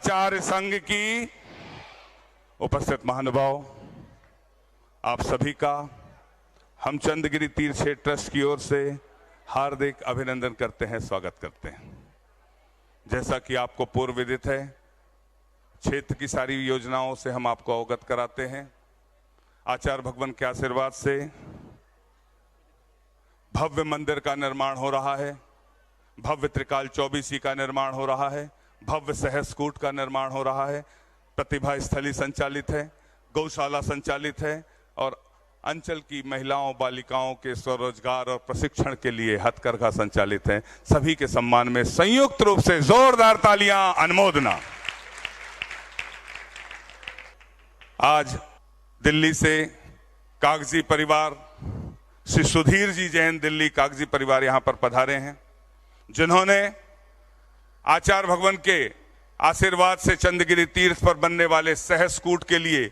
आचार्य संघ की उपस्थित महानुभाव, आप सभी का हम चंद्रगिरी तीर्थ क्षेत्र ट्रस्ट की ओर से हार्दिक अभिनंदन करते हैं, स्वागत करते हैं। जैसा कि आपको पूर्व विदित है, क्षेत्र की सारी योजनाओं से हम आपको अवगत कराते हैं। आचार्य भगवान के आशीर्वाद से भव्य मंदिर का निर्माण हो रहा है, भव्य त्रिकाल चौबीसी का निर्माण हो रहा है, भव्य सहस्कूट का निर्माण हो रहा है, प्रतिभा स्थली संचालित है, गौशाला संचालित है और अंचल की महिलाओं बालिकाओं के स्वरोजगार और प्रशिक्षण के लिए हथकरघा संचालित है। सभी के सम्मान में संयुक्त रूप से जोरदार तालियां, अनुमोदना। आज दिल्ली से कागजी परिवार, श्री सुधीर जी जैन दिल्ली कागजी परिवार यहां पर पधारे हैं, जिन्होंने आचार्य भगवान के आशीर्वाद से चंद्रगिरी तीर्थ पर बनने वाले सहस्कूट के लिए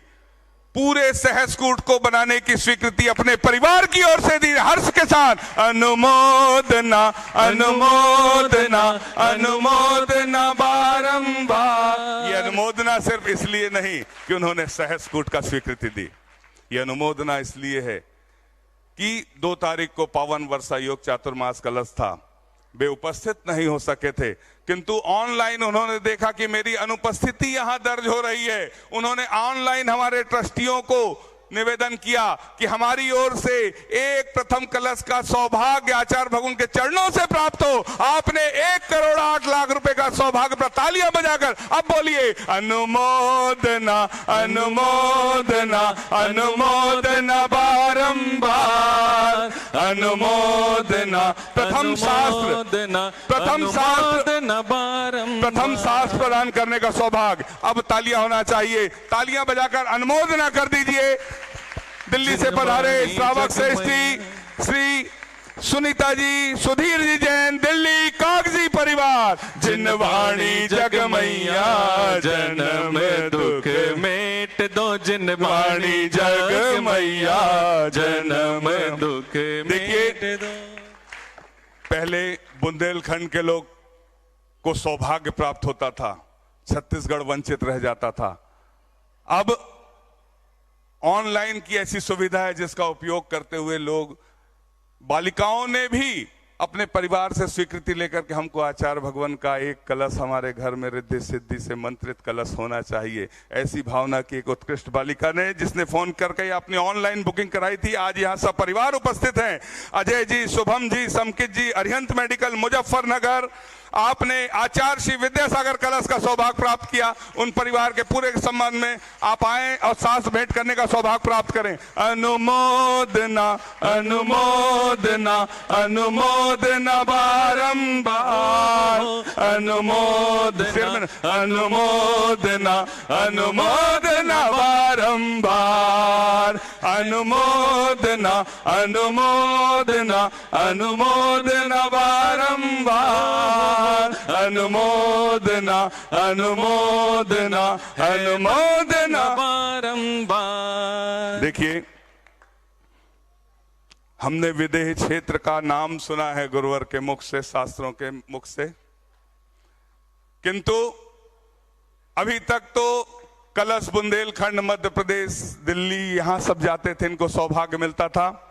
पूरे सहस्कूट को बनाने की स्वीकृति अपने परिवार की ओर से दी। हर्ष के साथ अनुमोदना अनुमोदना अनुमोदना बारंबार। ये अनुमोदना सिर्फ इसलिए नहीं कि उन्होंने सहस्कूट का स्वीकृति दी, ये अनुमोदना इसलिए है कि 2 तारीख को पावन वर्षा योग चातुर्मास कलश था, वे उपस्थित नहीं हो सके थे, किंतु ऑनलाइन उन्होंने देखा कि मेरी अनुपस्थिति यहां दर्ज हो रही है। उन्होंने ऑनलाइन हमारे ट्रस्टियों को निवेदन किया कि हमारी ओर से एक प्रथम कलश का सौभाग्य आचार्य भगवान के चरणों से प्राप्त हो। आपने 1 करोड़ 8 लाख रुपए का सौभाग्य प्राप्त। तालियां बजाकर अब बोलिए अनुमोदना अनुमोदना अनुमोदना बारंबार अनुमोदना। प्रथम शास्त्र प्रदान करने का सौभाग्य। अब तालियां होना चाहिए, तालियां बजाकर अनुमोदना कर दीजिए। दिल्ली से पधारे श्रावक श्रेष्ठी श्री सुनीता जी, सुधीर जी जैन दिल्ली कागजी परिवार। जिनवाणी जगमैया जन्म दुख मेट दो, जिनवाणी जगमैया जन्म दुख मेट दो। पहले बुंदेलखंड के लोग को सौभाग्य प्राप्त होता था, छत्तीसगढ़ वंचित रह जाता था। अब ऑनलाइन की ऐसी सुविधा है जिसका उपयोग करते हुए लोग, बालिकाओं ने भी अपने परिवार से स्वीकृति लेकर के हमको आचार्य भगवान का एक कलश हमारे घर में रिद्धि सिद्धि से मंत्रित कलश होना चाहिए, ऐसी भावना की एक उत्कृष्ट बालिका ने, जिसने फोन करके अपनी ऑनलाइन बुकिंग कराई थी। आज यहाँ सब परिवार उपस्थित हैं, अजय जी, शुभम जी, समकित जी, अरिहंत मेडिकल मुजफ्फरनगर। आपने आचार्य श्री विद्यासागर कलश का सौभाग्य प्राप्त किया। उन परिवार के पूरे सम्मान में आप आए और साथ भेंट करने का सौभाग्य प्राप्त करें। अनुमोदना अनुमोदना अनुमोदना बारंबार अनुमोदना अनुमोदना अनुमोदना बारंबार अनुमोदना अनुमोदना अनुमोदना बारंबार अनुमोदना अनुमोदना अनुमोदना बारंबार। देखिए, हमने विदेह क्षेत्र का नाम सुना है गुरुवर के मुख से, शास्त्रों के मुख से, किंतु अभी तक तो कलश बुंदेलखंड, मध्य प्रदेश, दिल्ली, यहां सब जाते थे, इनको सौभाग्य मिलता था।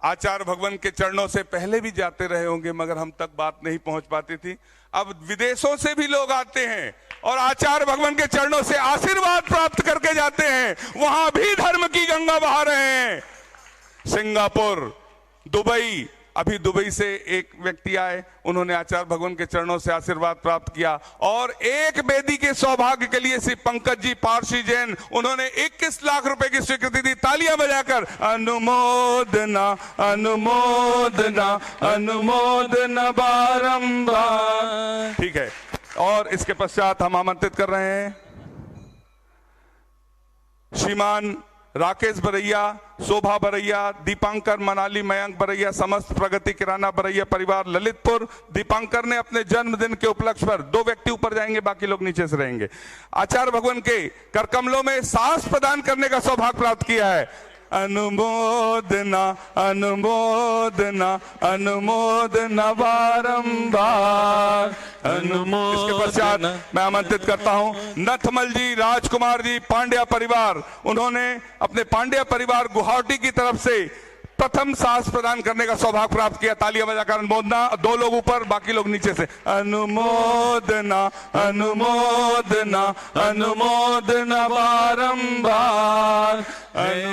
आचार्य भगवान के चरणों से पहले भी जाते रहे होंगे, मगर हम तक बात नहीं पहुंच पाती थी। अब विदेशों से भी लोग आते हैं और आचार्य भगवान के चरणों से आशीर्वाद प्राप्त करके जाते हैं। वहां भी धर्म की गंगा बहा रहे हैं। सिंगापुर, दुबई, अभी दुबई से एक व्यक्ति आए, उन्होंने आचार्य भगवान के चरणों से आशीर्वाद प्राप्त किया। और एक वेदी के सौभाग्य के लिए श्री पंकज जी पारसी जैन, उन्होंने 21 लाख रुपए की स्वीकृति दी। तालियां बजाकर अनुमोदना अनुमोदना अनुमोदना बारंबार। ठीक है, और इसके पश्चात हम आमंत्रित कर रहे हैं श्रीमान राकेश बरैया, शोभा बरैया, दीपांकर मनाली, मयंक बरैया, समस्त प्रगति किराना बरैया परिवार ललितपुर। दीपांकर ने अपने जन्मदिन के उपलक्ष्य पर, 2 व्यक्ति ऊपर जाएंगे, बाकी लोग नीचे से रहेंगे, आचार्य भगवान के करकमलों में साहस प्रदान करने का सौभाग्य प्राप्त किया है। अनुमोदना अनुमोदना अनुमोदना बारंबार अनुमोदना। इसके पश्चात मैं आमंत्रित करता हूं नथमल जी, राजकुमार जी, पांड्या परिवार। उन्होंने अपने पांड्या परिवार गुवाहाटी की तरफ से प्रथम साहस प्रदान करने का सौभाग्य प्राप्त किया। तालियां बजाकर अनुमोदना। दो लोग ऊपर, बाकी लोग नीचे से। अनुमोदना अनुमोदना अनुमोदना बारंबार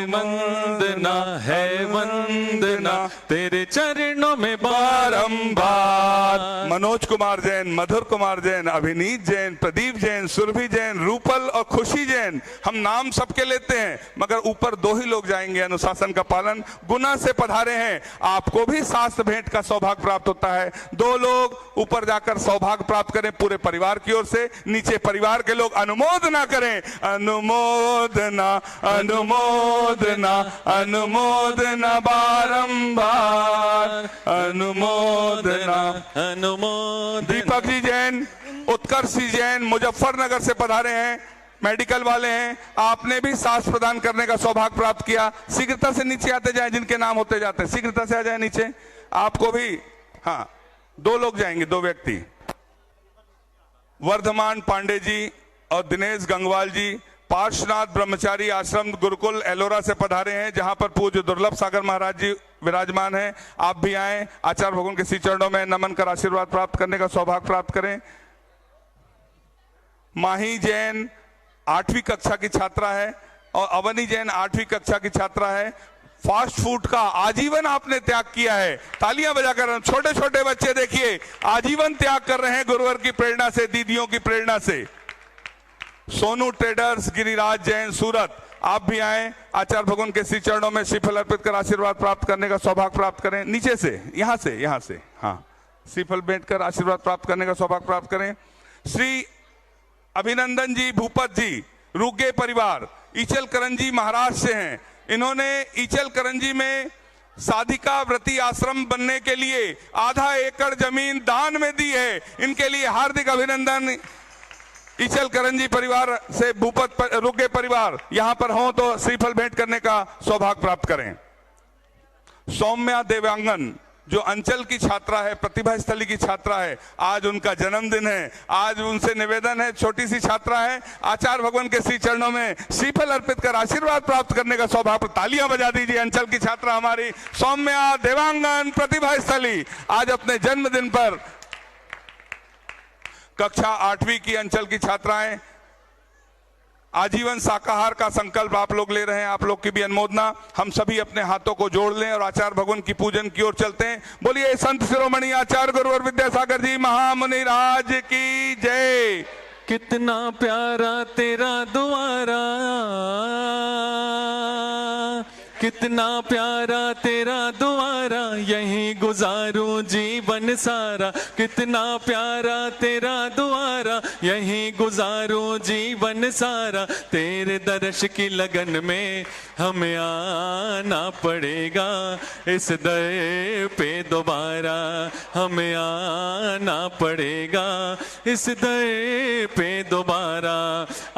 वंदना है वंदना तेरे चरणों में बारंबार। मनोज कुमार जैन, मधुर कुमार जैन, अभिनीत जैन, प्रदीप जैन, सुरभि जैन, रूपल और खुशी जैन। हम नाम सबके लेते हैं मगर ऊपर दो ही लोग जाएंगे। अनुशासन का पालन गुना से पधारे हैं। आपको भी शास्त्र भेंट का सौभाग्य प्राप्त होता है। दो लोग ऊपर जाकर सौभाग्य प्राप्त करें पूरे परिवार की ओर से। नीचे परिवार के लोग अनुमोदना करें। अनुमोदना अनुमोदना अनुमोदना बारंबार अनुमोदना अनुमोदना। दीपक जी जैन, उत्कर्ष जी जैन मुजफ्फरनगर से पधारे हैं, मेडिकल वाले हैं। आपने भी साहस प्रदान करने का सौभाग्य प्राप्त किया। शीघ्रता से नीचे आते जाएं, जिनके नाम होते जाते हैं शीघ्रता से आ जाए नीचे। आपको भी, हाँ, दो लोग जाएंगे, दो व्यक्ति। वर्धमान पांडे जी और दिनेश गंगवाल जी पार्श्वनाथ ब्रह्मचारी आश्रम गुरुकुल एलोरा से पधारे हैं, जहां पर पूज्य दुर्लभ सागर महाराज जी विराजमान हैं। आप भी आए, आचार्य भगवान के श्री चरणों में नमन कर आशीर्वाद प्राप्त करने का सौभाग्य प्राप्त करें। माही जैन 8वीं कक्षा की छात्रा है और अवनी जैन 8वीं कक्षा की छात्रा है। फास्ट फूड का आजीवन आपने त्याग किया है। तालियां बजाकर। छोटे छोटे बच्चे देखिए आजीवन त्याग कर रहे हैं गुरुवर की प्रेरणा से, दीदियों की प्रेरणा से। सोनू ट्रेडर्स गिरिराज जैन सूरत, आप भी आए, आचार्य भगवान के श्री चरणों में श्रीफल अर्पित कर आशीर्वाद प्राप्त करने का सौभाग्य प्राप्त करें। नीचे से, यहां से, हाँ, श्रीफल भेंट कर आशीर्वाद प्राप्त करने का सौभाग्य प्राप्त करें। श्री अभिनंदन जी भूपत जी, रुगे परिवार, ईचल करंजी महाराष्ट्र से हैं। इन्होंने ईचल करंजी में साधिका व्रती आश्रम बनने के लिए आधा एकड़ जमीन दान में दी है। इनके लिए हार्दिक अभिनंदन। ईचल करंजी परिवार से भूपत रुगे परिवार यहां पर हो तो श्रीफल भेंट करने का सौभाग्य प्राप्त करें। सौम्या देवांगन जो अंचल की छात्रा है, प्रतिभा स्थली की छात्रा है, आज उनका जन्मदिन है। आज उनसे निवेदन है, छोटी सी छात्रा है, आचार्य भगवान के श्री चरणों में श्रीफल अर्पित कर आशीर्वाद प्राप्त करने का सौभाग्य। तालियां बजा दीजिए। अंचल की छात्रा हमारी सौम्या देवांगन प्रतिभा स्थली आज अपने जन्मदिन पर। कक्षा 8वीं की अंचल की छात्राएं, आजीवन शाकाहार का संकल्प आप लोग ले रहे हैं। आप लोग की भी अनुमोदना। हम सभी अपने हाथों को जोड़ लें और आचार्य भगवान की पूजन की ओर चलते हैं। बोलिए संत शिरोमणि आचार्य गुरुवर विद्यासागर जी महामुनि राज की जय। कितना प्यारा तेरा द्वारा, कितना प्यारा तेरा द्वारा, यहीं गुजारूं जीवन सारा। कितना प्यारा तेरा द्वारा, यहीं गुजारूं जीवन सारा। तेरे दर्श की लगन में हमें आना पड़ेगा, इस दर पे दोबारा हमें आना पड़ेगा, इस दर पे दोबारा।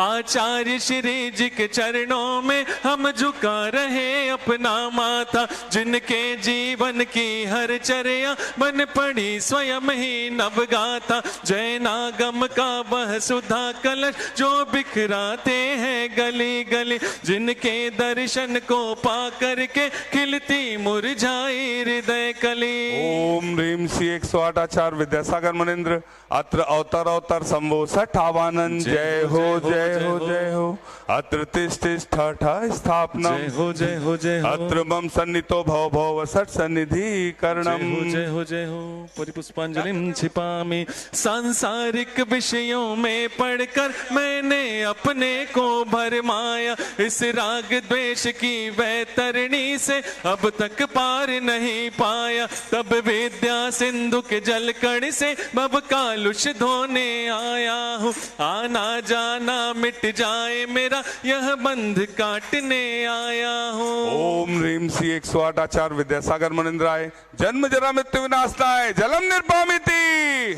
आचार्य श्री जी के चरणों में हम झुका रहे अपना माथा, जिनके जीवन की हर चर्या बन पड़ी स्वयं ही नवगाथा। जैनागम का वह सुधा कलश जो बिखराते हैं गली गली, जिनके दर्शन को पा करके खिलती मुरझाई हृदय कली। ओम ह्रीम श्री 108 आचार्य विद्यासागर मुनिंद्र अत्र अवतर संभो सठावानंद। जय हो जय हो जय हो। अत्र तिष्ठा स्थापना। जय हो जय हो जय हो। अत्र मम सन्नितो भव भव सट सन्निधि करणम। जय हो जय हो। परिपुष्पांजलिं छिपामि। सांसारिक विषयों में पढ़कर मैंने अपने को भरमाया, इस राग द्वेष की वैतरणी से अब तक पार नहीं पाया। तब विद्या सिंधु के जलकण से भव कालुष धोने आया हूँ। आना जाना मिट जाए मेरा यह बंध काटने आया हूँ। ओम ह्रीम श्री 108 आचार्य विद्यासागर मुनिंद्राय। जन्म जरा मृत्यु विनाशनाय जलम निर्पामिति।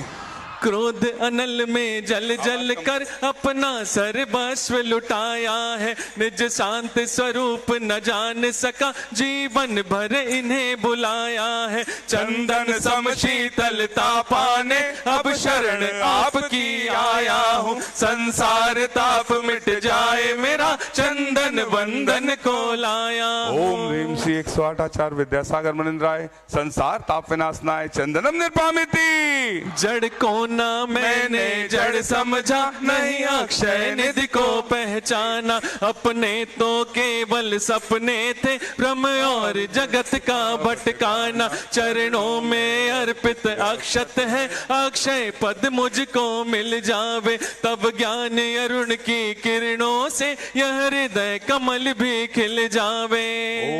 क्रोध अनल में जल जल कर अपना सर्वस्व लुटाया है। निज शांत स्वरूप न जान सका, जीवन भर इन्हें बुलाया है। चंदन सम शीतलता पाने अब शरण आपकी आया हूँ। संसार ताप मिट जाए मेरा, चंदन बंधन को लाया। ओम ह्रीम श्री 108 आचार्य विद्यासागर मुनिंद्राय। संसार ताप विनाशनाय चंदनम निर्पामिति। जड़ को ना मैंने जड़ समझा, नहीं अक्षय निधि को पहचाना। अपने तो केवल सपने थे, भ्रम और जगत का भटकाना। चरणों में अर्पित अक्षत है, अक्षय पद मुझको मिल जावे। तब ज्ञान अरुण की किरणों से यह हृदय कमल भी खिल जावे।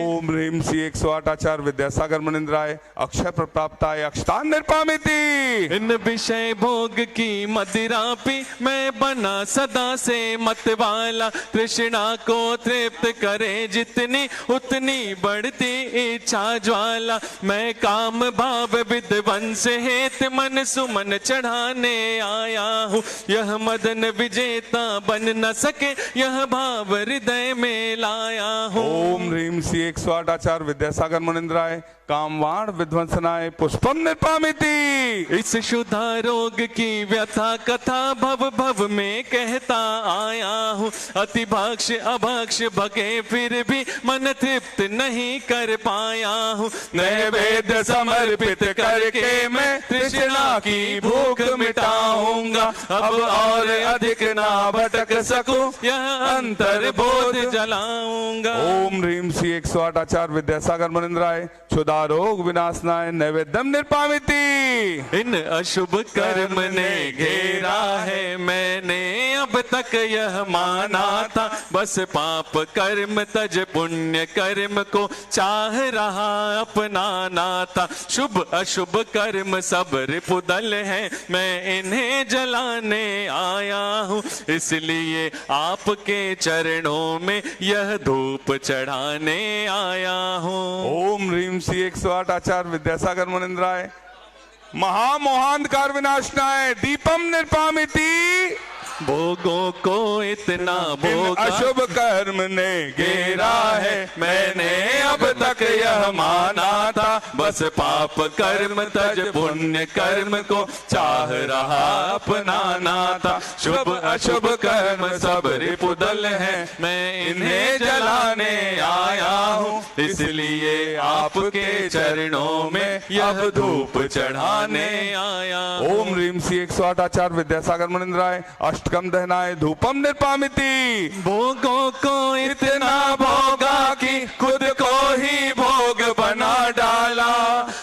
ओम ह्रीम श्री 108 आचार्य विद्यासागर मुनिंद्राय। अक्षय प्राप्ताय अक्षतान निर्पामिति। इन विषय भोग की मदिरा पी मैं बना सदा से मतवाला। तृष्णा को तृप्त करे जितनी, उतनी बढ़ती इच्छा ज्वाला। मैं काम भाव विध्वंस हेत मन सुमन चढ़ाने आया हूँ। यह मदन विजेता बन न सके, यह भाव हृदय में लाया हूँ। ओम ह्रीम श्री 108 आचार्य विद्यासागर मुनिंद्राय। कामवाण विध्वंसनाय पुष्पम निर्पामिति। इस शुद्धा रोग की व्यथा कथा भव भव में कहता आया हूँ। अति भक्ष अभक्ष भगे फिर भी मन तृप्त नहीं कर पाया हूँ। नैवेद्य समर्पित करके मैं तृष्णा की भूख मिटाऊंगा। अब और अधिक ना भटक सकूं, यह अंतर बोध जलाऊंगा। ओम ह्रीम श्री 108 आचार्य विद्यासागर मुनिंद्राय। क्षुधा रोग विनाशनाय नैवेद्यम निर्पामिति। इन अशुभ कर्म ने घेरा है, मैंने अब तक यह माना था। बस पाप कर्म तज पुण्य कर्म को चाह रहा अपनाना था। शुभ अशुभ कर्म सब रिपुदल है, मैं इन्हें जलाने आया हूँ। इसलिए आपके चरणों में यह धूप चढ़ाने आया हूँ। ओम ह्रीम श्री 108 आचार्य विद्यासागर मुनिंद्राय। महामोहांधकार विनाशनाय दीपम निर्पामिति। भोगों को इतना भोगा, अशुभ कर्म ने घेरा है, मैंने अब तक यह माना था। बस पाप कर्म तज पुण्य कर्म को चाह रहा अपनाना था। शुभ अशुभ कर्म सब रिपुदल है, मैं इन्हें जलाने आया हूँ। इसलिए आपके चरणों में यह धूप चढ़ाने आया। ओम ह्रीम श्री 108 आचार्य विद्यासागर मुनिंद्राय। अष्टकम दहनाय धूपम निर्पामिति। भोगों को इतना भोगा कि खुद को ही भोग बना डाला।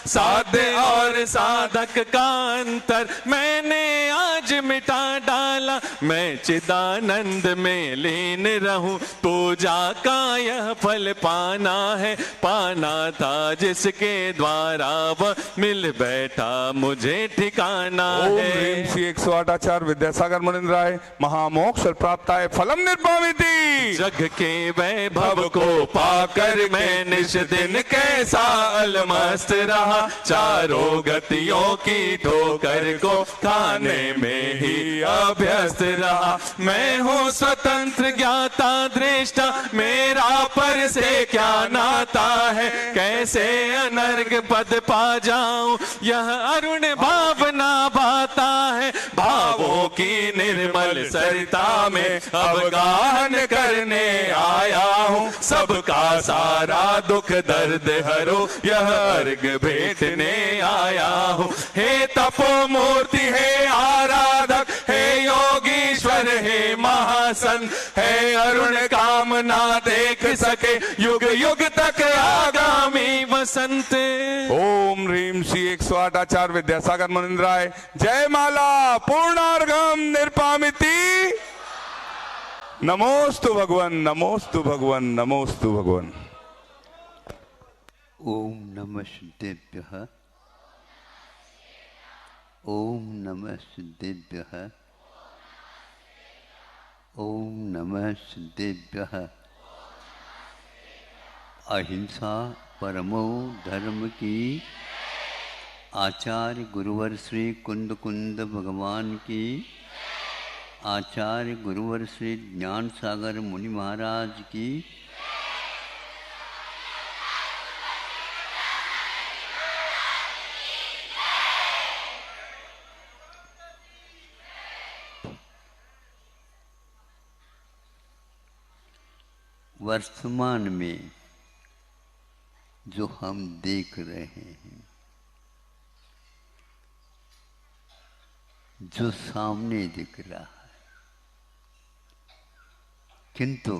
साध्य और साधक का अंतर मैंने आज मिटा डाला। मैं चिदानंद में लीन रहूं, पूजा का यह फल पाना है। पाना था जिसके द्वारा वह मिल बैठा मुझे ठिकाना है। ओम ह्रीम श्री 108 आचार्य विद्यासागर मुनिंद्राय। महामोक्ष प्राप्ताय फलम निर्पामिति। जग के वैभव को पाकर मैं निश दिन कैसा अलमस्त रहा। चारों गतियों की ठोकर को खाने में ही अभ्यस्त रहा। मैं हूँ स्वतंत्र ज्ञाता दृष्टा, मेरा पर से क्या नाता है। कैसे अनर्ग पद पा जाऊं, यह अरुण भावना भाता है। भावों की निर्मल सरिता में अवगाहन करने आया हूँ। सबका सारा दुख दर्द हरो, यह अर्घ भेटने आया हूँ। हे तपो मूर्ति, हे आराधक, हे योगीश्वर, हे महासन, हे अरुण कामना देख सके युग युग तक आगामी वसंत। ओम ह्रीम श्री 108 आचार्य विद्यासागर मुनिंद्राय। जय माला पूर्णार्घम निर्पामिति। नमोस्तु भगवन, नमोस्तु भगवन, नमोस्तु भगवन। ओम नमः सिद्धेभ्यः। ओम नमः सिद्धेभ्यः। ओम नमः सिद्धेभ्यः। अहिंसा परमो धर्म की, आचार्य गुरुवर श्री कुंद कुंद भगवान की, आचार्य गुरुवर श्री ज्ञान सागर मुनि महाराज की, वर्तमान में जो हम देख रहे हैं, जो सामने दिख रहा है, किंतु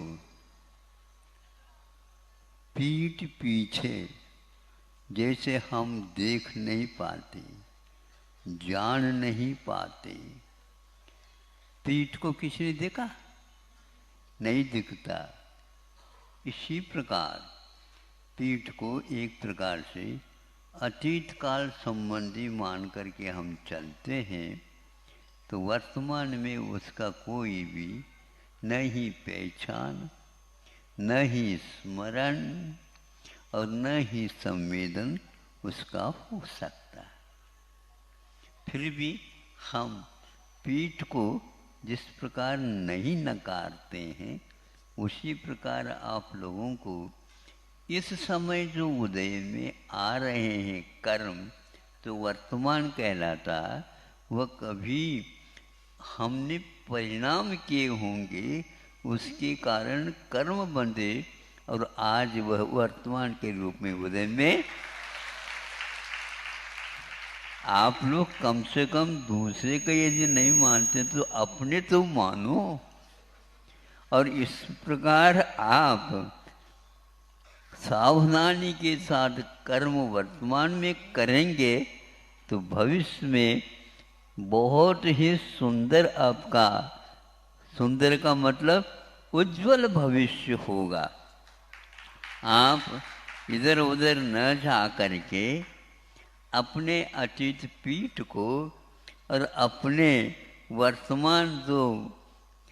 पीठ पीछे जैसे हम देख नहीं पाते, जान नहीं पाते। पीठ को किसने देखा? नहीं दिखता। इसी प्रकार पीठ को एक प्रकार से अतीत काल संबंधी मान करके हम चलते हैं, तो वर्तमान में उसका कोई भी न ही पहचान, न ही स्मरण और न ही संवेदन उसका हो सकता है। फिर भी हम पीठ को जिस प्रकार नहीं नकारते हैं, उसी प्रकार आप लोगों को इस समय जो उदय में आ रहे हैं कर्म, तो वर्तमान कहलाता, वह कभी हमने परिणाम किए होंगे, उसके कारण कर्म बंधे और आज वह वर्तमान के रूप में उदय में। आप लोग कम से कम दूसरे का यदि नहीं मानते तो अपने तो मानो। और इस प्रकार आप सावधानी के साथ कर्म वर्तमान में करेंगे तो भविष्य में बहुत ही सुंदर, आपका सुंदर का मतलब उज्जवल भविष्य होगा। आप इधर उधर न जा करके अपने अतीत पीठ को और अपने वर्तमान जो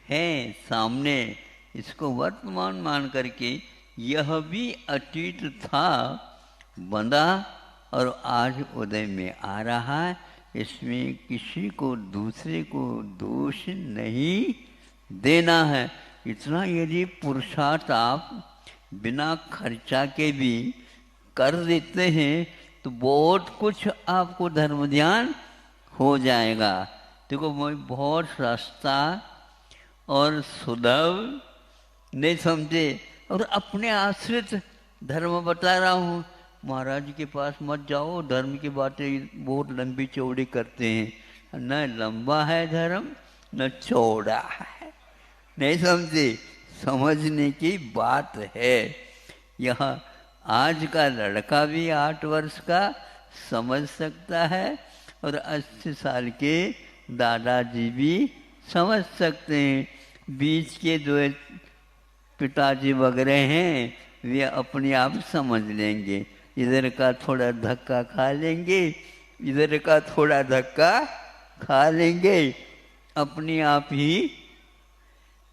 है सामने, इसको वर्तमान मान करके यह भी अतीत था, बंधा और आज उदय में आ रहा है। इसमें किसी को दूसरे को दोष नहीं देना है। इतना यदि पुरुषार्थ आप बिना खर्चा के भी कर देते हैं तो बहुत कुछ आपको धर्म ध्यान हो जाएगा। देखो, मैं बहुत सस्ता और सुलभ नहीं समझे और अपने आश्रित धर्म बता रहा हूँ। महाराज के पास मत जाओ, धर्म की बातें बहुत लंबी चौड़ी करते हैं। न लंबा है धर्म, न चौड़ा है। नहीं समझे? समझने की बात है। यह आज का लड़का भी 8 वर्ष का समझ सकता है और 80 साल के दादाजी भी समझ सकते हैं। बीच के जो पिताजी वगैरह हैं, वे अपने आप समझ लेंगे। इधर का थोड़ा धक्का खा लेंगे, इधर का थोड़ा धक्का खा लेंगे अपने आप ही।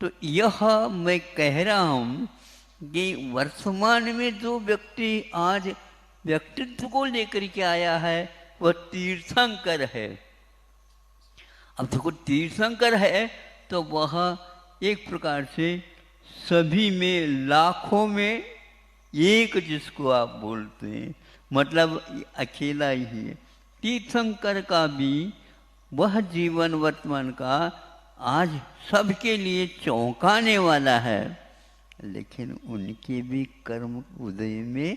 तो यह मैं कह रहा हूँ कि वर्तमान में जो व्यक्ति आज व्यक्तित्व को लेकर के आया है, वह तीर्थंकर है। अब देखो, तीर्थंकर है तो वह एक प्रकार से सभी में, लाखों में एक, जिसको आप बोलते हैं, मतलब अकेला ही है। तीर्थंकर का भी वह जीवन वर्तमान का आज सबके लिए चौंकाने वाला है, लेकिन उनके भी कर्म उदय में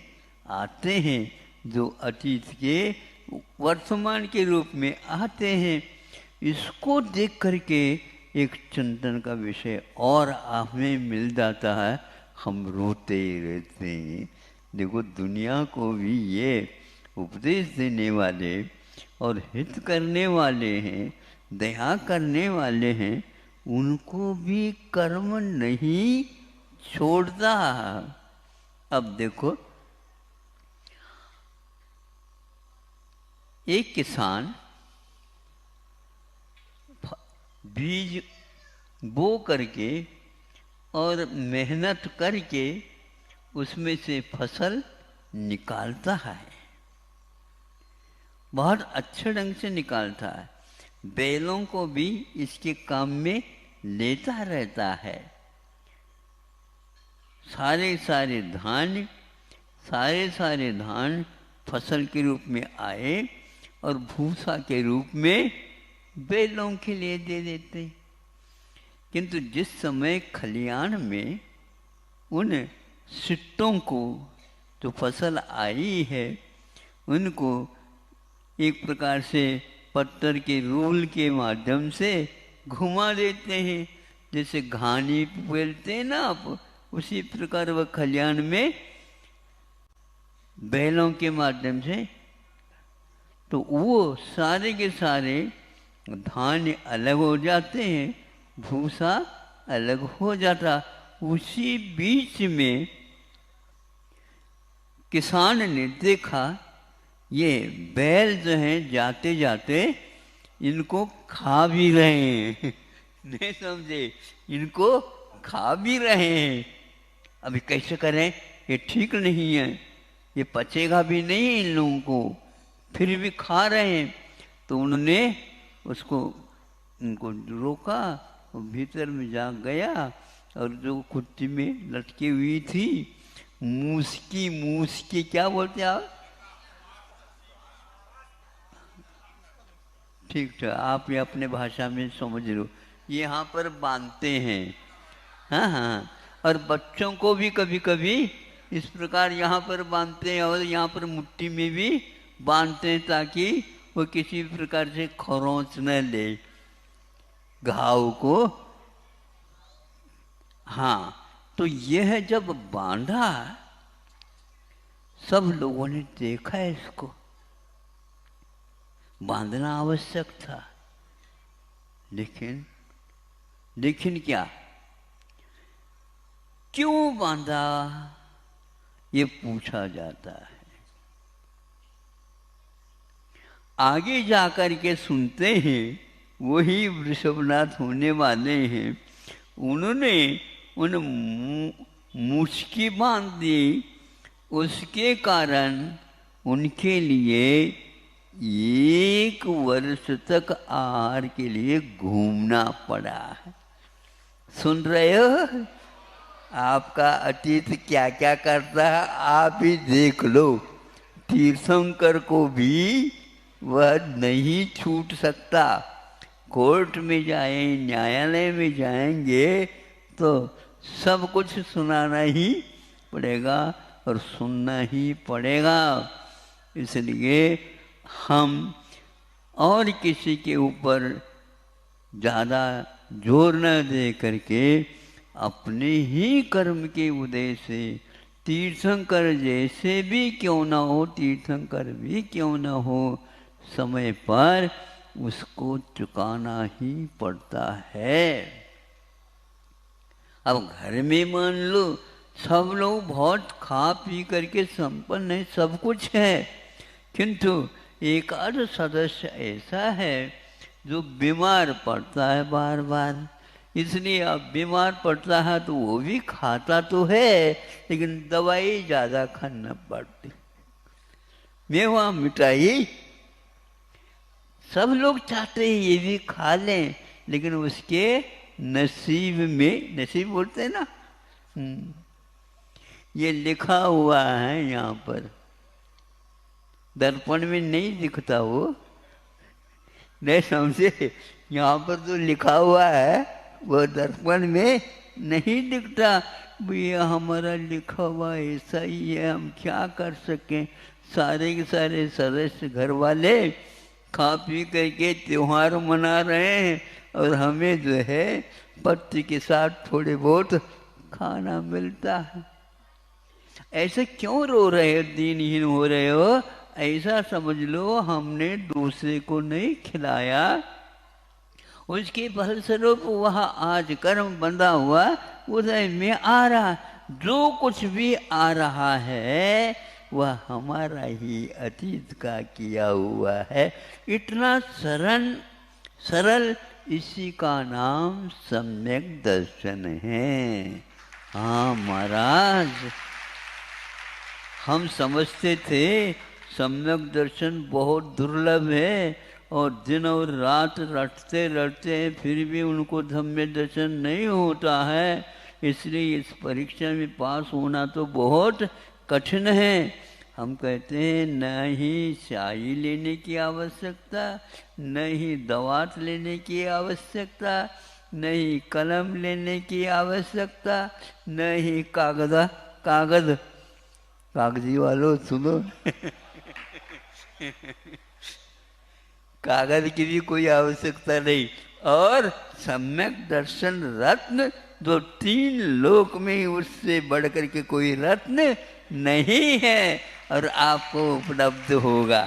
आते हैं जो अतीत के वर्तमान के रूप में आते हैं। इसको देख करके एक चिंतन का विषय और हमें मिल जाता है। हम रोते ही रहते हैं। देखो, दुनिया को भी ये उपदेश देने वाले और हित करने वाले हैं, दया करने वाले हैं, उनको भी कर्म नहीं छोड़ता। अब देखो, एक किसान बीज बो करके और मेहनत करके उसमें से फसल निकालता है। बहुत अच्छे ढंग से निकालता है, बैलों को भी इसके काम में लेता रहता है। सारे सारे धान फसल के रूप में आए और भूसा के रूप में बैलों के लिए दे देते। किंतु जिस समय खलियान में उन सिट्टों को जो फसल आई है उनको एक प्रकार से पत्थर के रोल के माध्यम से घुमा देते हैं, जैसे घानी बोलते हैं ना आप, उसी प्रकार वह खलियान में बैलों के माध्यम से, तो वो सारे के सारे धान अलग हो जाते हैं, भूसा अलग हो जाता। उसी बीच में किसान ने देखा ये बैल जो हैं जाते जाते इनको खा भी रहे हैं नहीं समझे, इनको खा भी रहे हैं। अभी कैसे करें, ये ठीक नहीं है, ये पचेगा भी नहीं इन लोगों को, फिर भी खा रहे हैं। तो उन्होंने उसको उनको रोका, वो भीतर में जा गया और जो कुत्ती में लटकी हुई थी मूस की क्या बोलते हैं आप? ठीक है, आप ये अपने भाषा में समझ लो, ये यहाँ पर बांधते हैं। हाँ हाँ, और बच्चों को भी कभी कभी इस प्रकार यहाँ पर बांधते हैं और यहाँ पर मुट्ठी में भी बांधते हैं ताकि वो किसी प्रकार से खरोंच न ले घाव को। हाँ, तो यह जब बांधा सब लोगों ने देखा इसको, बांधना आवश्यक था, लेकिन क्या, क्यों बांधा ये पूछा जाता है। आगे जाकर के सुनते हैं, वही वृषभनाथ होने वाले हैं, उन्होंने उन मुश्की बांध दी, उसके कारण उनके लिए 1 वर्ष तक आहार के लिए घूमना पड़ा। सुन रहे हो, आपका अतीत क्या क्या करता है आप ही देख लो। तीर्थंकर को भी वह नहीं छूट सकता, कोर्ट में जाए, न्यायालय में जाएंगे तो सब कुछ सुनाना ही पड़ेगा और सुनना ही पड़ेगा। इसलिए हम और किसी के ऊपर ज़्यादा जोर न दे करके अपने ही कर्म के उदय से, तीर्थंकर जैसे भी क्यों न हो, तीर्थंकर भी क्यों न हो, समय पर उसको चुकाना ही पड़ता है। अब घर में मान लो सब लोग बहुत खा पी करके संपन्न है, सब कुछ है, किंतु एक आध सदस्य ऐसा है जो बीमार पड़ता है बार बार। इसलिए अब बीमार पड़ता है तो वो भी खाता तो है, लेकिन दवाई ज़्यादा खाना पड़ती। मेवा मिठाई सब लोग चाहते हैं ये भी खा लें, लेकिन उसके नसीब में, नसीब बोलते हैं ना, ये लिखा हुआ है यहाँ पर, दर्पण में नहीं दिखता वो, नहीं समझे, यहाँ पर जो लिखा हुआ है वो दर्पण में नहीं दिखता। भैया हमारा लिखा हुआ ऐसा ही है, हम क्या कर सकें। सारे के सारे सदस्य घर वाले खा पी करके त्योहार मना रहे हैं और हमें जो है पत्ती के साथ थोड़े बहुत खाना मिलता है। ऐसे क्यों रो रहे हो, दीनहीन हो रहे हो? ऐसा समझ लो हमने दूसरे को नहीं खिलाया, उसके फलस्वरूप वह आज कर्म बंधा हुआ उदय में आ रहा। जो कुछ भी आ रहा है वह हमारा ही अतीत का किया हुआ है। इतना सरल इसी का नाम सम्यक दर्शन है। हाँ महाराज, हम समझते थे सम्यक दर्शन बहुत दुर्लभ है और दिन और रात रटते रटते हैं फिर भी उनको सम्यक दर्शन नहीं होता है। इसलिए इस परीक्षा में पास होना तो बहुत कठिन है। हम कहते हैं न ही स्याही लेने की आवश्यकता, न ही दवात लेने की आवश्यकता, न ही कलम लेने की आवश्यकता, न ही कागजी वालों सुनो कागज की भी कोई आवश्यकता नहीं। और सम्यक दर्शन रत्न जो 3 लोक में उससे बढ़कर के कोई रत्न नहीं है और आपको उपलब्ध होगा।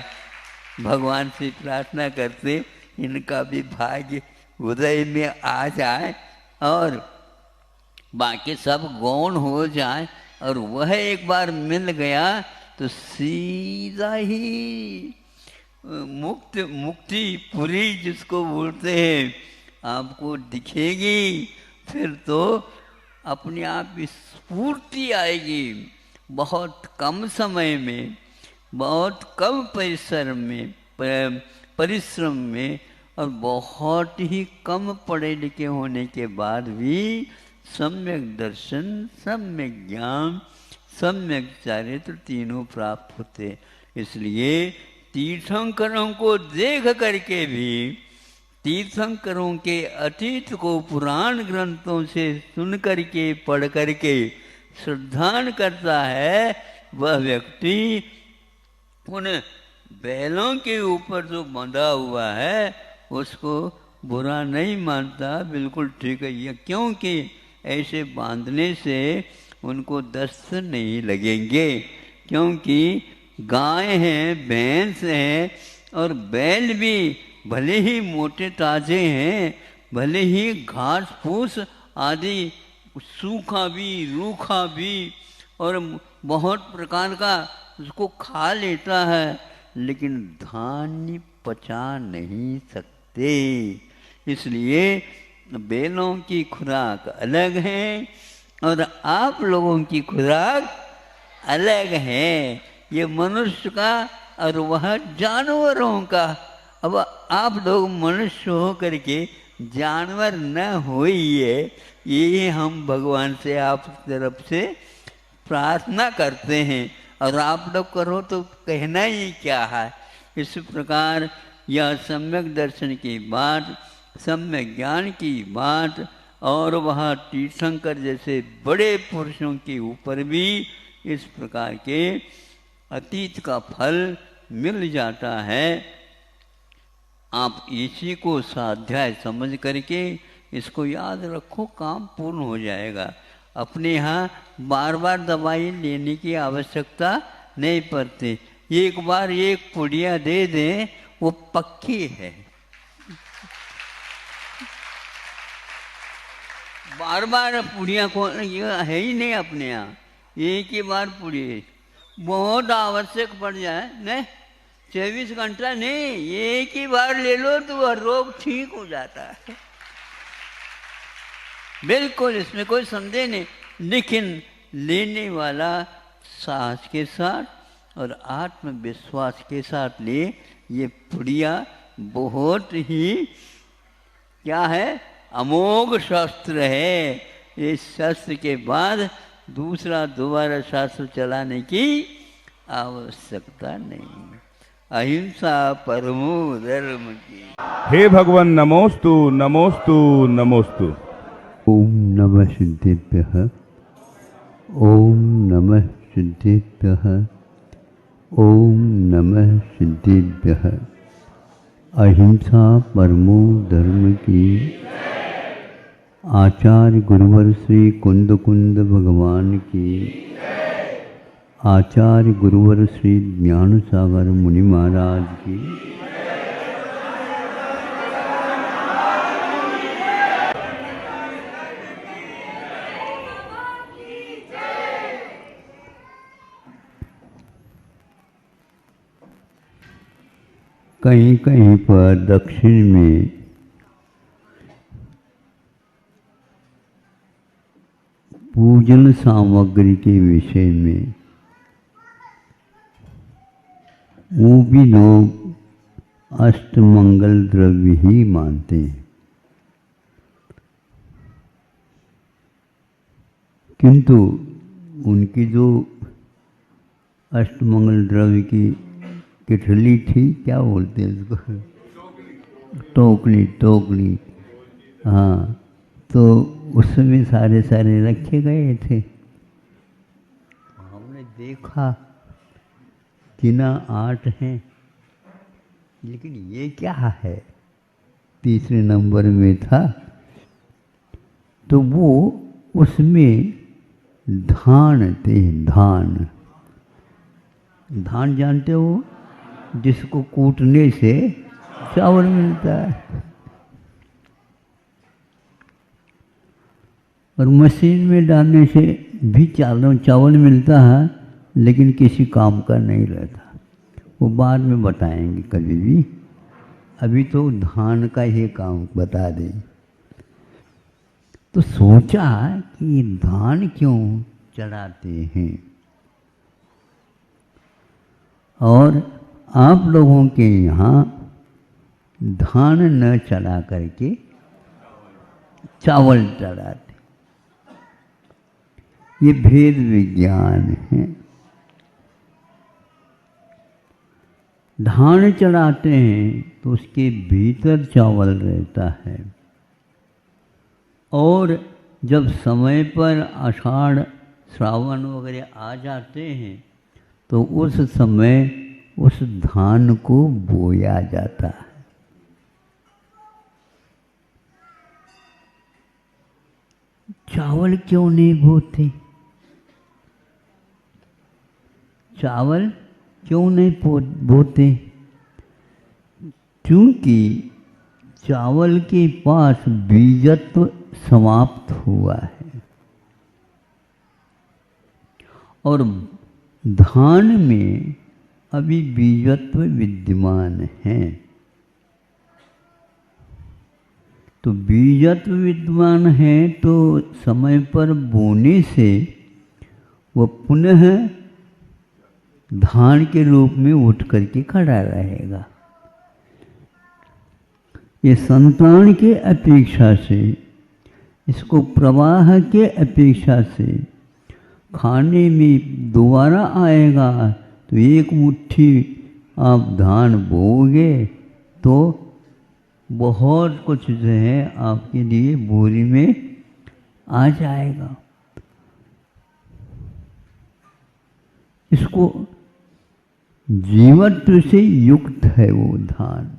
भगवान से प्रार्थना करते इनका भी भाग्य उदय में आ जाए और बाकी सब गौण हो जाए और वह एक बार मिल गया तो सीधा ही मुक्ति पूरी जिसको बोलते हैं आपको दिखेगी। फिर तो अपने आप स्फूर्ति आएगी। बहुत कम समय में, बहुत कम परिश्रम में और बहुत ही कम पढ़े लिखे होने के बाद भी सम्यक दर्शन, सम्यक ज्ञान, सम्यक चारित्र तीनों प्राप्त होते। इसलिए तीर्थंकरों को देख करके भी, तीर्थंकरों के अतीत को पुराण ग्रंथों से सुन करके पढ़ करके श्रद्धान करता है, वह व्यक्ति उन बैलों के ऊपर जो बंधा हुआ है उसको बुरा नहीं मानता, बिल्कुल ठीक है। ये क्योंकि ऐसे बांधने से उनको दस्त नहीं लगेंगे, क्योंकि गाय हैं, भैंस हैं और बैल भी भले ही मोटे ताजे हैं, भले ही घास फूस आदि सूखा भी रूखा भी और बहुत प्रकार का उसको खा लेता है, लेकिन धान्य पचा नहीं सकते। इसलिए बैलों की खुराक अलग है और आप लोगों की खुराक अलग है। ये मनुष्य का और वह जानवरों का। अब आप लोग मनुष्य हो करके जानवर न होइए, ये हम भगवान से आप तरफ से प्रार्थना करते हैं और आप लोग करो तो कहना ही क्या है। इस प्रकार यह सम्यक दर्शन की बात, सम्यक ज्ञान की बात और वह तीर्थंकर जैसे बड़े पुरुषों के ऊपर भी इस प्रकार के अतीत का फल मिल जाता है। आप इसी को स्वाध्याय समझ करके इसको याद रखो, काम पूर्ण हो जाएगा। अपने यहाँ बार बार दवाई लेने की आवश्यकता नहीं पड़ती। एक बार एक पुड़िया दे दें वो पक्की है। बार बार पुड़िया को है ही नहीं अपने यहाँ, एक ही बार पुड़ी बहुत आवश्यक पड़ जाए नहीं, 24 घंटा नहीं, एक ही बार ले लो तो वह रोग ठीक हो जाता है। बिल्कुल इसमें कोई संदेह नहीं, लेकिन लेने वाला साहस के साथ और आत्मविश्वास के साथ ले। ये पुड़िया बहुत ही क्या है, अमोघ शस्त्र है। इस शस्त्र के बाद दोबारा शास्त्र चलाने की आवश्यकता नहीं। अहिंसा परमो धर्म की। हे भगवान नमोस्तु नमोस्तु नमोस्तु। ओम नमः सिद्धेभ्यः, ओम नमः सिद्धेभ्यः, ओम नमः सिद्धेभ्यः। अहिंसा परमो धर्म की। आचार्य गुरुवर श्री कुंद कुंद भगवान की। आचार्य गुरुवर श्री ज्ञान सागर मुनि महाराज की। कहीं कहीं पर दक्षिण में पूजन सामग्री के विषय में वो भी लोग अष्टमंगल द्रव्य ही मानते हैं। किंतु उनकी जो अष्टमंगल द्रव्य की किठली थी, क्या बोलते हैं उसको, टोकली, हाँ, तो उसमें सारे रखे गए थे। हमने देखा किना 8 हैं, लेकिन ये क्या है, तीसरे नंबर में था। तो वो उसमें धान थे। धान जानते हो, जिसको कूटने से चावल मिलता है, और मशीन में डालने से भी चावल मिलता है, लेकिन किसी काम का नहीं रहता। वो बाद में बताएंगे कभी भी, अभी तो धान का ही काम बता दें। तो सोचा कि धान क्यों चढ़ाते हैं, और आप लोगों के यहाँ धान न चढ़ा करके चावल चढ़ाते। ये भेद विज्ञान है। धान चढ़ाते हैं तो उसके भीतर चावल रहता है, और जब समय पर आषाढ़ श्रावण वगैरह आ जाते हैं तो उस समय उस धान को बोया जाता है। चावल क्यों नहीं बोते? चावल क्यों नहीं बोते? क्योंकि चावल के पास बीजत्व समाप्त हुआ है, और धान में अभी बीजत्व विद्यमान है। तो बीजत्व विद्यमान है तो समय पर बोने से वह पुनः धान के रूप में उठ करके खड़ा रहेगा। ये संतान के अपेक्षा से, इसको प्रवाह के अपेक्षा से खाने में दोबारा आएगा। तो एक मुट्ठी आप धान बोओगे तो बहुत कुछ जो है आपके लिए बोरी में आ जाएगा। इसको जीवत्व से युक्त है वो धान।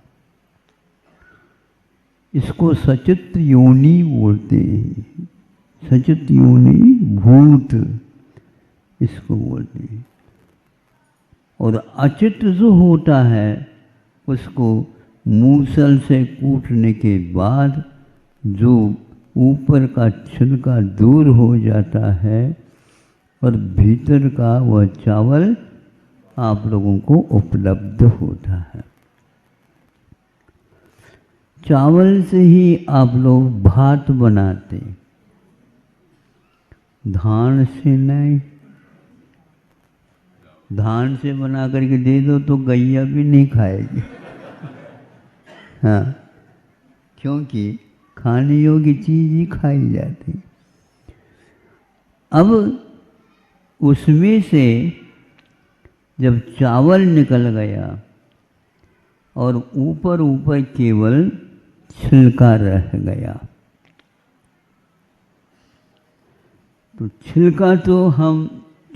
इसको सचित योनि बोलते हैं। सचित योनि भूत इसको बोलते हैं। और अचित जो होता है उसको मूसल से कूटने के बाद जो ऊपर का छिलका दूर हो जाता है और भीतर का वह चावल आप लोगों को उपलब्ध होता है। चावल से ही आप लोग भात बनाते, धान से नहीं। धान से बना करके दे दो तो गैया भी नहीं खाएगी। हाँ, क्योंकि खाने योग्य चीज ही खाई जाती। अब उसमें से जब चावल निकल गया और ऊपर ऊपर केवल छिलका रह गया, तो छिलका तो हम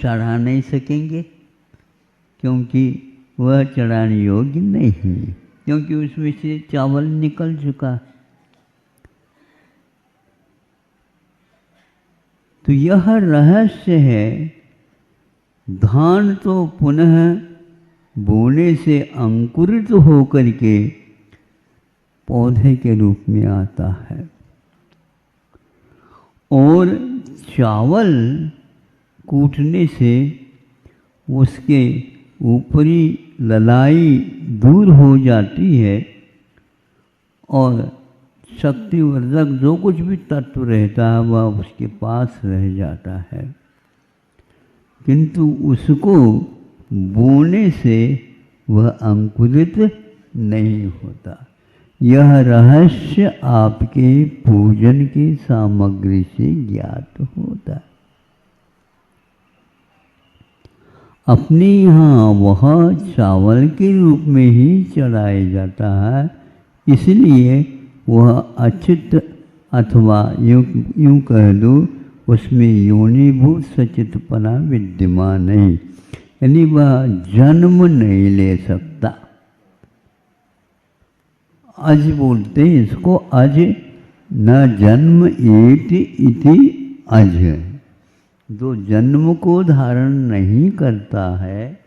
चढ़ा नहीं सकेंगे, क्योंकि वह चढ़ाने योग्य नहीं है, क्योंकि उसमें से चावल निकल चुका। तो यह रहस्य है। धान तो पुनः बोने से अंकुरित होकर के पौधे के रूप में आता है, और चावल कूटने से उसके ऊपरी ललाई दूर हो जाती है और शक्तिवर्धक जो कुछ भी तत्व रहता है वह उसके पास रह जाता है। किंतु उसको बोने से वह अंकुरित नहीं होता। यह रहस्य आपके पूजन की सामग्री से ज्ञात होता है। अपने यहाँ वह चावल के रूप में ही चढ़ाया जाता है, इसलिए वह अचित अथवा यूँ कह दो उसमें योनिभूत सचितपना विद्यमान नहीं, यानी वह जन्म नहीं ले सकता। अज बोलते हैं इसको, अज न जन्म इति अज। जो जन्म को धारण नहीं करता है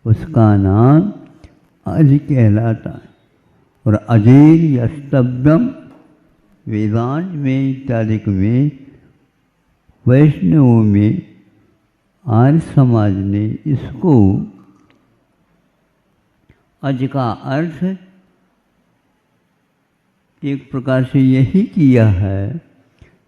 उसका नाम अज कहलाता है। और अजेर यष्टव्यम वेदांत में इत्यादि में, वैष्णवों में, आर्य समाज ने इसको अज का अर्थ एक प्रकार से यही किया है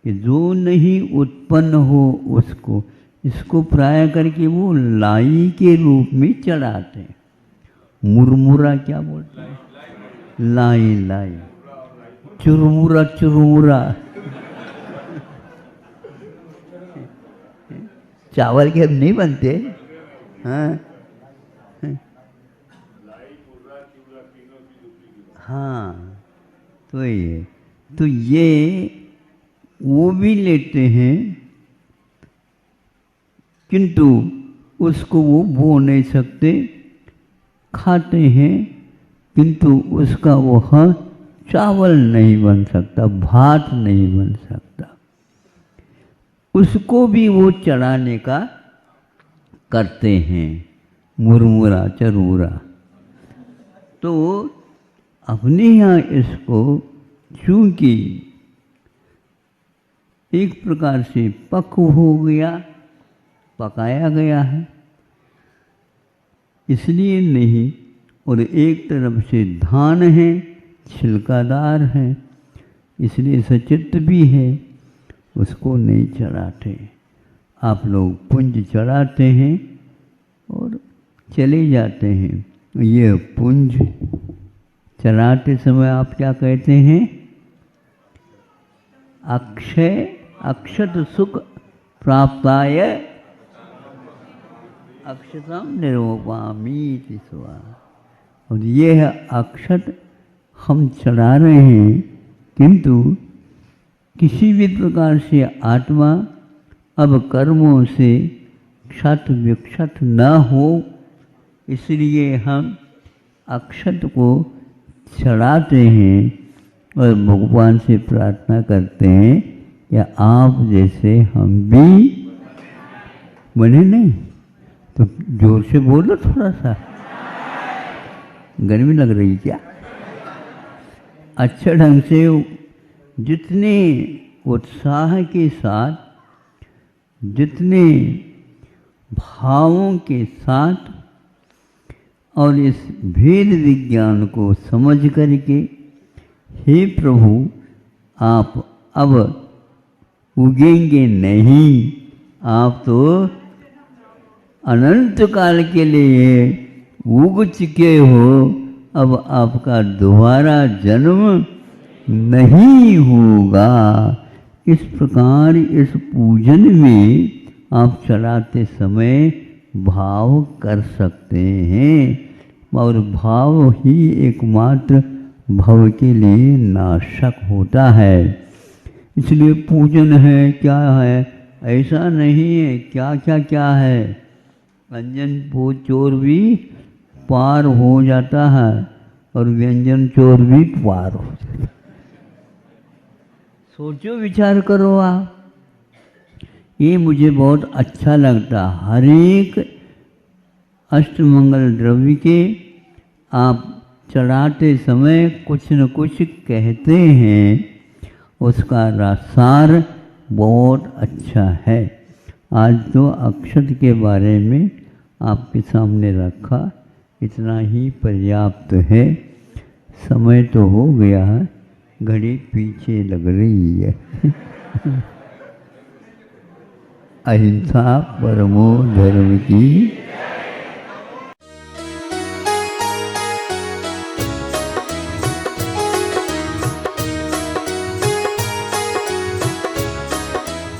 कि जो नहीं उत्पन्न हो उसको, इसको प्राय करके वो लाई के रूप में चढ़ाते हैं। मुरमुरा क्या बोलते हैं? लाई लाई, चुरमुरा चुरमुरा। चावल के नहीं बनते, हाँ हाँ, तो ये वो भी लेते हैं, किंतु उसको वो बो नहीं सकते, खाते हैं, किंतु उसका वह चावल नहीं बन सकता, भात नहीं बन सकता। उसको भी वो चढ़ाने का करते हैं, मुरमुरा चरूरा। तो अपने यहाँ इसको चूँकि एक प्रकार से पक्व हो गया, पकाया गया है, इसलिए नहीं, और एक तरफ से धान है, छिलकादार है, इसलिए सचित भी है, उसको नहीं चढ़ाते। आप लोग पुंज चढ़ाते हैं और चले जाते हैं। ये पुंज चढ़ाते समय आप क्या कहते हैं? अक्षय अक्षत सुख प्राप्ताय अक्षतम निर्वपामी स्वा। और ये है अक्षत हम चढ़ा रहे हैं, किंतु किसी भी प्रकार से आत्मा अब कर्मों से क्षत विक्षत न हो, इसलिए हम अक्षत को चढ़ाते हैं और भगवान से प्रार्थना करते हैं कि आप जैसे हम भी बने। नहीं तो जोर से बोलो थोड़ा सा, गर्मी लग रही क्या? अच्छे ढंग से जितने उत्साह के साथ, जितने भावों के साथ और इस भेद विज्ञान को समझ करके, हे प्रभु आप अब उगेंगे नहीं, आप तो अनंत काल के लिए उग चुके हो, अब आपका दोबारा जन्म नहीं होगा। इस प्रकार इस पूजन में आप चढ़ाते समय भाव कर सकते हैं, और भाव ही एकमात्र भव के लिए नाशक होता है। इसलिए पूजन है क्या है, ऐसा नहीं है क्या क्या क्या है। अंजन चोर भी पार हो जाता है और व्यंजन चोर भी पार हो जाता है। सोचो, विचार करो आप। ये मुझे बहुत अच्छा लगता। हर एक अष्टमंगल द्रव्य के आप चढ़ाते समय कुछ न कुछ कहते हैं, उसका रसार बहुत अच्छा है। आज तो अक्षत के बारे में आपके सामने रखा, इतना ही पर्याप्त है। समय तो हो गया है, घड़ी पीछे लग रही है। अहिंसा परमो धर्म की